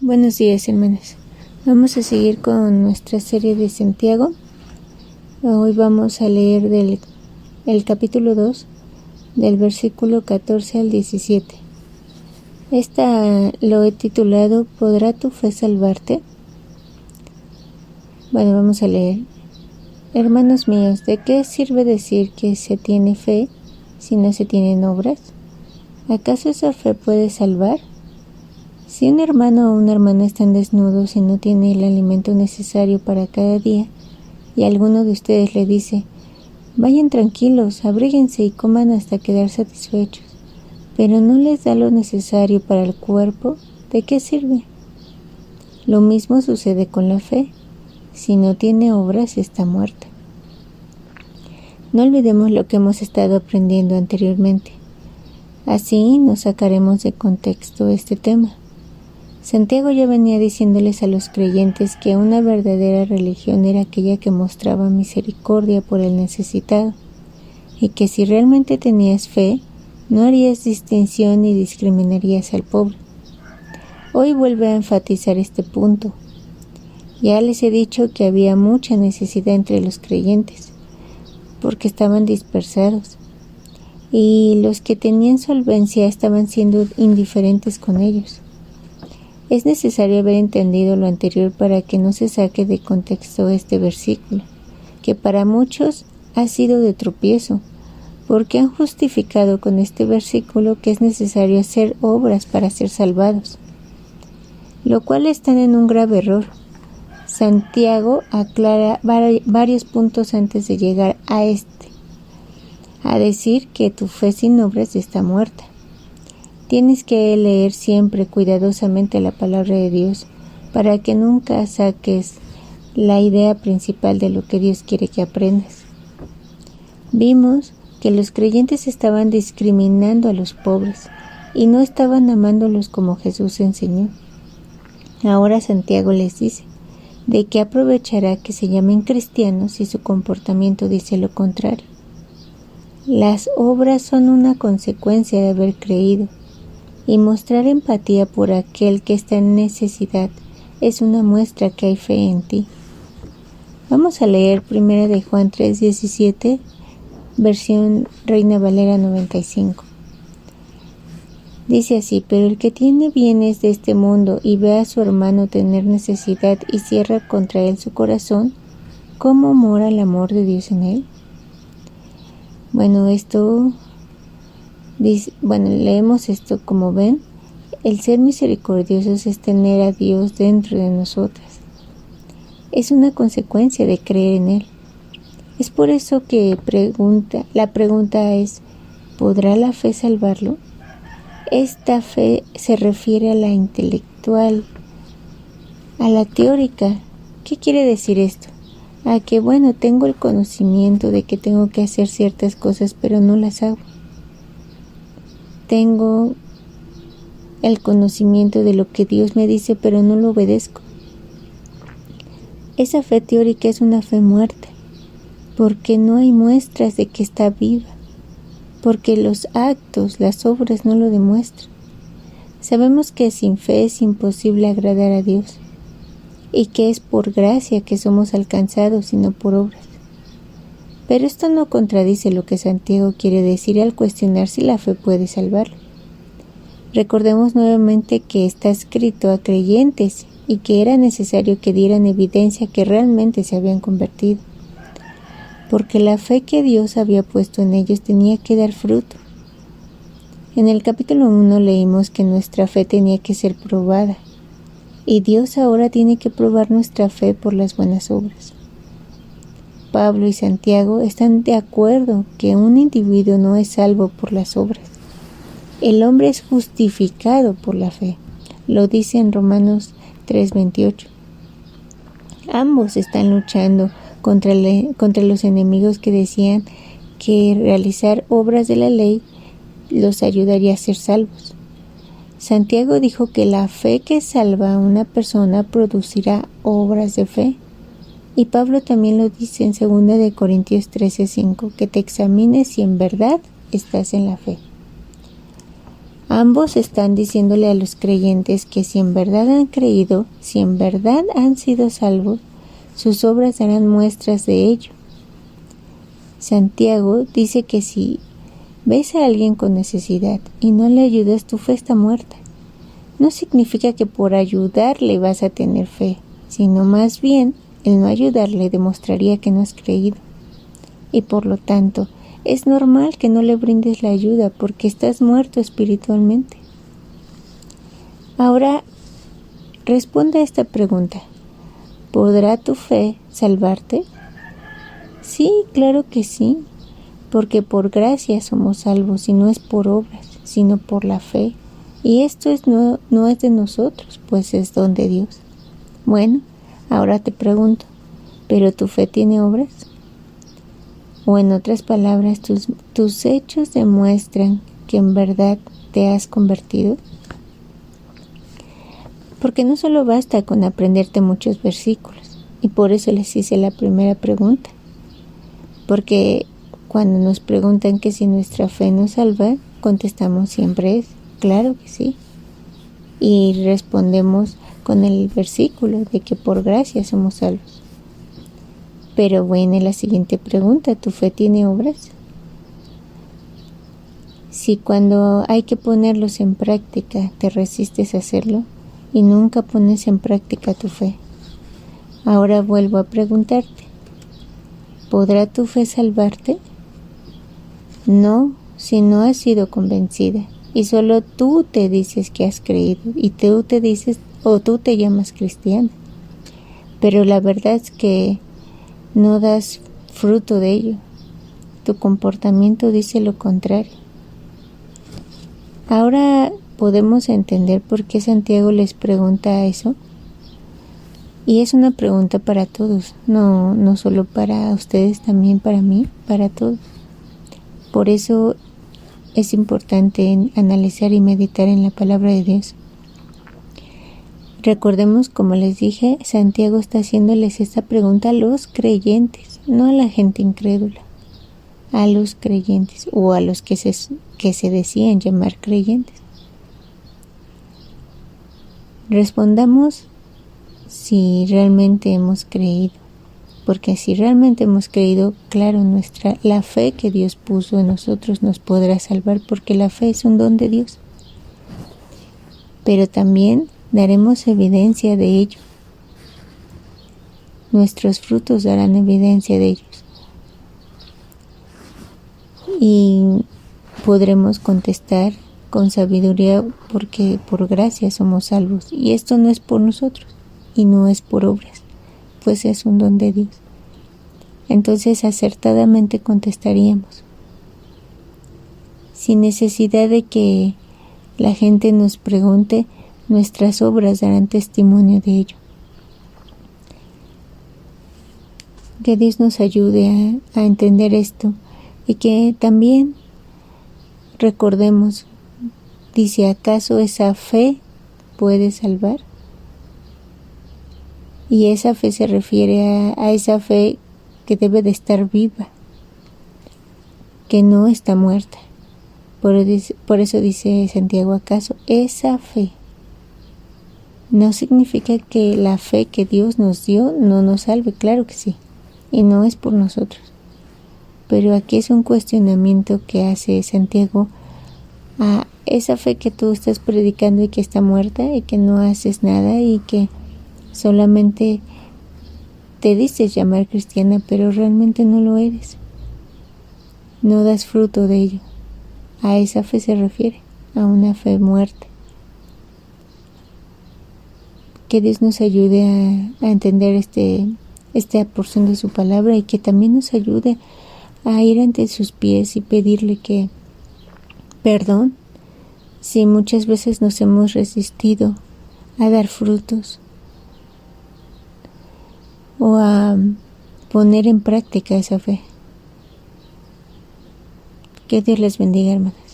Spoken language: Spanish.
Buenos días, hermanos. Vamos a seguir con nuestra serie de Santiago. Hoy vamos a leer el capítulo 2, del versículo 14 al 17. Esta lo he titulado ¿Podrá tu fe salvarte? Bueno, vamos a leer. Hermanos míos, ¿de qué sirve decir que se tiene fe si no se tienen obras? ¿Acaso esa fe puede salvar? Si un hermano o una hermana están desnudos y no tiene el alimento necesario para cada día, y alguno de ustedes le dice, vayan tranquilos, abríguense y coman hasta quedar satisfechos, pero no les da lo necesario para el cuerpo, ¿de qué sirve? Lo mismo sucede con la fe. Si no tiene obras, está muerta. No olvidemos lo que hemos estado aprendiendo anteriormente. Así nos sacaremos de contexto este tema. Santiago ya venía diciéndoles a los creyentes que una verdadera religión era aquella que mostraba misericordia por el necesitado, y que si realmente tenías fe, no harías distinción ni discriminarías al pobre. Hoy vuelve a enfatizar este punto. Ya les he dicho que había mucha necesidad entre los creyentes, porque estaban dispersados, y los que tenían solvencia estaban siendo indiferentes con ellos. Es necesario haber entendido lo anterior para que no se saque de contexto este versículo, que para muchos ha sido de tropiezo, porque han justificado con este versículo que es necesario hacer obras para ser salvados, lo cual están en un grave error. Santiago aclara varios puntos antes de llegar a decir que tu fe sin obras está muerta. Tienes que leer siempre cuidadosamente la palabra de Dios para que nunca saques la idea principal de lo que Dios quiere que aprendas. Vimos que los creyentes estaban discriminando a los pobres y no estaban amándolos como Jesús enseñó. Ahora Santiago les dice, ¿de qué aprovechará que se llamen cristianos si su comportamiento dice lo contrario? Las obras son una consecuencia de haber creído. Y mostrar empatía por aquel que está en necesidad es una muestra que hay fe en ti. Vamos a leer 1 de Juan 3:17, versión Reina Valera 95. Dice así, pero el que tiene bienes de este mundo y ve a su hermano tener necesidad y cierra contra él su corazón, ¿cómo mora el amor de Dios en él? Leemos esto como ven. El ser misericordiosos es tener a Dios dentro de nosotras. Es una consecuencia de creer en Él. Es por eso que la pregunta es, ¿podrá la fe salvarlo? Esta fe se refiere a la intelectual, a la teórica. ¿Qué quiere decir esto? A que tengo el conocimiento de que tengo que hacer ciertas cosas, pero no las hago. Tengo el conocimiento de lo que Dios me dice, pero no lo obedezco. Esa fe teórica es una fe muerta, porque no hay muestras de que está viva, porque los actos, las obras no lo demuestran. Sabemos que sin fe es imposible agradar a Dios, y que es por gracia que somos alcanzados y no por obras. Pero esto no contradice lo que Santiago quiere decir al cuestionar si la fe puede salvarlo. Recordemos nuevamente que está escrito a creyentes y que era necesario que dieran evidencia que realmente se habían convertido, porque la fe que Dios había puesto en ellos tenía que dar fruto. En el capítulo 1 leímos que nuestra fe tenía que ser probada, y Dios ahora tiene que probar nuestra fe por las buenas obras. Pablo y Santiago están de acuerdo que un individuo no es salvo por las obras. El hombre es justificado por la fe. Lo dice en Romanos 3:28. Ambos están luchando contra los enemigos que decían que realizar obras de la ley los ayudaría a ser salvos. Santiago dijo que la fe que salva a una persona producirá obras de fe. Y Pablo también lo dice en 2 de Corintios 13:5, que te examines si en verdad estás en la fe. Ambos están diciéndole a los creyentes que si en verdad han creído, si en verdad han sido salvos, sus obras darán muestras de ello. Santiago dice que si ves a alguien con necesidad y no le ayudas, tu fe está muerta. No significa que por ayudarle vas a tener fe, sino más bien el no ayudarle demostraría que no has creído. Y por lo tanto, es normal que no le brindes la ayuda porque estás muerto espiritualmente. Ahora, responde a esta pregunta. ¿Podrá tu fe salvarte? Sí, claro que sí, porque por gracia somos salvos y no es por obras, sino por la fe. Y esto no es de nosotros, pues es don de Dios. Bueno, ahora te pregunto, ¿pero tu fe tiene obras? O en otras palabras, ¿tus hechos demuestran que en verdad te has convertido? Porque no solo basta con aprenderte muchos versículos, y por eso les hice la primera pregunta. Porque cuando nos preguntan que si nuestra fe nos salva, contestamos siempre claro que sí. Y respondemos con el versículo de que por gracia somos salvos. Pero viene la siguiente pregunta, ¿tu fe tiene obras? Si cuando hay que ponerlos en práctica te resistes a hacerlo y nunca pones en práctica tu fe, ahora vuelvo a preguntarte, ¿podrá tu fe salvarte? No, si no has sido convencida y solo tú te dices que has creído y tú te dices o tú te llamas cristiana, pero la verdad es que no das fruto de ello. Tu comportamiento dice lo contrario. Ahora podemos entender por qué Santiago les pregunta eso. Y es una pregunta para todos, no solo para ustedes, también para mí, para todos. Por eso es importante analizar y meditar en la palabra de Dios. Recordemos, como les dije, Santiago está haciéndoles esta pregunta a los creyentes, no a la gente incrédula, a los creyentes o a los que se decían llamar creyentes. Respondamos si realmente hemos creído, porque si realmente hemos creído, claro, la fe que Dios puso en nosotros nos podrá salvar, porque la fe es un don de Dios. Pero también daremos evidencia de ello. Nuestros frutos darán evidencia de ellos. Y podremos contestar con sabiduría porque por gracia somos salvos. Y esto no es por nosotros y no es por obras, pues es un don de Dios. Entonces acertadamente contestaríamos, sin necesidad de que la gente nos pregunte, nuestras obras darán testimonio de ello. Que Dios nos ayude a entender esto y que también recordemos, dice, ¿acaso esa fe puede salvar? Y esa fe se refiere a esa fe que debe de estar viva, que no está muerta. Por eso dice Santiago, ¿acaso esa fe? No significa que la fe que Dios nos dio no nos salve, claro que sí, y no es por nosotros. Pero aquí es un cuestionamiento que hace Santiago a esa fe que tú estás predicando y que está muerta y que no haces nada y que solamente te dices llamar cristiana, pero realmente no lo eres. No das fruto de ello. A esa fe se refiere, a una fe muerta. Que Dios nos ayude a entender esta porción de su palabra y que también nos ayude a ir ante sus pies y pedirle que perdón si muchas veces nos hemos resistido a dar frutos o a poner en práctica esa fe. Que Dios les bendiga, hermanas.